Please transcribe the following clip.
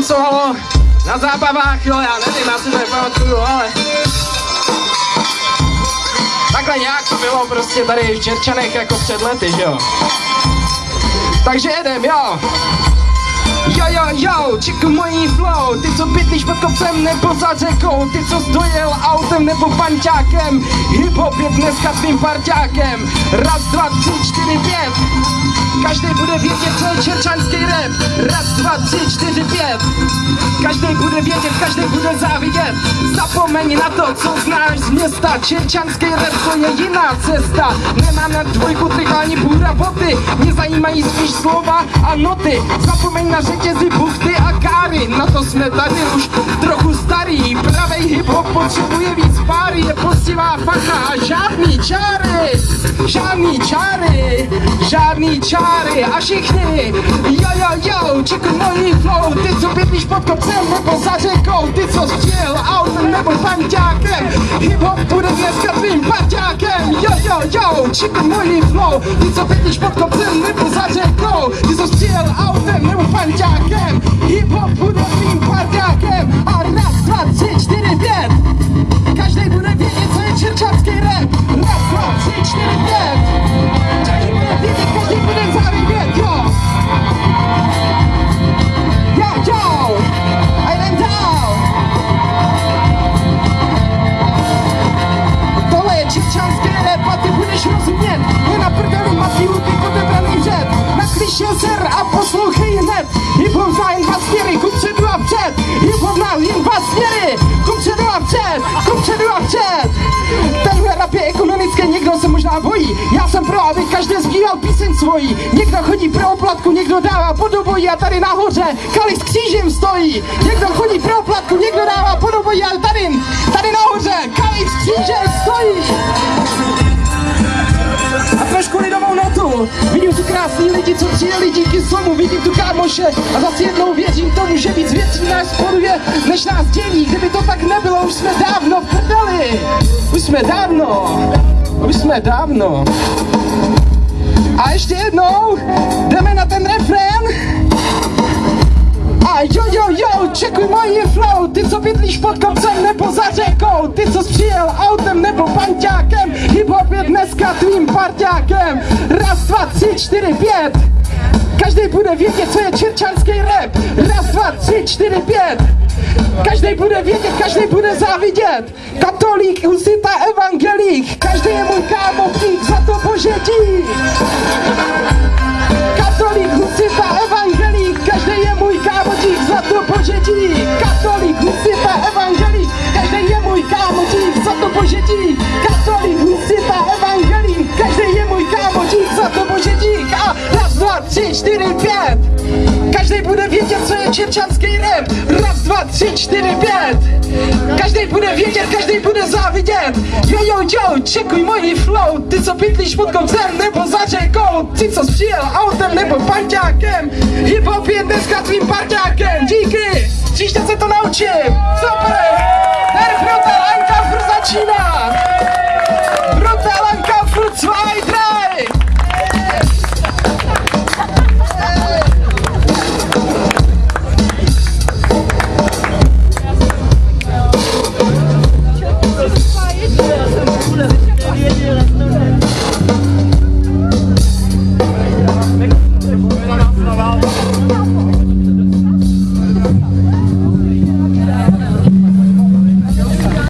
tancovalo na zábavách, jo, já nevím, já si to nepamatuju, ale takhle nějak to bylo prostě tady v Čerčanech jako před lety, že jo. Takže jedem, jo. Jo, čeku mojí flow, ty co bydlíš pod kopcem nebo za řekou, ty co dojel autem nebo panťákem, hip-hop je dneska tvým parťákem. Raz, dva, tři, čtyři, pět, každý bude vědět, co je čerčanský rap. Raz, dva, tři, čtyři, pět, každý bude vědět, každý bude závidět. Zapomeň na to, co znáš z města, čerčanský rap to je jiná cesta. Nemám na dvojku trik ani bůra boty, mě zajímají spíš slova a noty. Zapomeň na řetězy, buchty a káry, na to jsme tady už trochu starý. Pravej hip-hop potřebuje víc páry, je poctivá facha a žádný čáry. Žádný čáry, žádný čáry a všichni. Jo, čekuj mojí flow, ty co bydlíš pod kopcem nebo za řekou, ty co střel autem nebo panťákem, hip-hop bude dneska tvým parťákem. Jo, čekuj mojí flow, ty co bydlíš pod kopcem nebo za řekou, ty co střel autem nebo panťákem, hip-hop bude tvým parťákem. A raz, dva, tři, čtyři, pět, každý bude vědět, co je čerčanský rap. Raz, dva, tři, čtyři, pět, každý bude vědět, každý bude závidět, jo. Jo, a jdem dál. Tohle je čerčanský rap a ty budeš rozumět. Je na prdeli Matěju, ty odebraný řep. Naslyšel ser a poslouchej hned. Hip-hop zná jen dva směry, kupředu a před. Hip-hop zná jen dva směry, kupředu a před, kupředu a před. Tenhle rap je ekonomický, někdo se možná bojí. Já jsem pro, aby každý zpíval píseň svojí. Někdo chodí pro oplatku, někdo dává pod obojí a tady nahoře kalich s křížem stojí. Někdo chodí pro oplatku, někdo dává pod obojí a tady nahoře kalich s křížem stojí. A trošku lidovou notu. Vidím tu krásný lidi, co přijeli díky slomu. Vidím tu kámoše a zase jednou věřím tomu, že víc věcí nás spojuje, než nás dělí. Kdyby to tak nebylo, už jsme dávno v prdeli. Už jsme dávno. A ještě jednou jdeme na ten refrén. A jo, čekuj moji flow, ty co bydlíš pod kopcem nebo za řekou, ty co přijel autem nebo panťákem, hip-hop je dneska tvým parťákem. Raz, dva, tři, čtyři, pět, každý bude vědět, co je čerčanský rap. Raz, dva, tři, čtyři, pět, každý bude vědět, každý bude závidět. Katolík, husita, evangelík, každý je můj kámo, dík za to bože dík. Katolík, husita, evangelík, každý je můj kámo, dík za to bože dík. Katolík, husita, evangelík, každý je můj kámo, dík za to bože dík. Katolík, husita, evangelík, každý je můj kámo, dík za to bože dík. A raz, dva, tři, čtyři, pět, každý bude vědět, co je čerčanský rap. Raz, dva, tři, čtyři, pět, každý bude vědět, každý bude závidět. Jo, čekuj moji flow, ty co bydlíš pod kopcem nebo za řekou, ty co přijel autem nebo panťákem, hip-hop je dneska tvým parťákem. Díky, příště se to naučím. Super.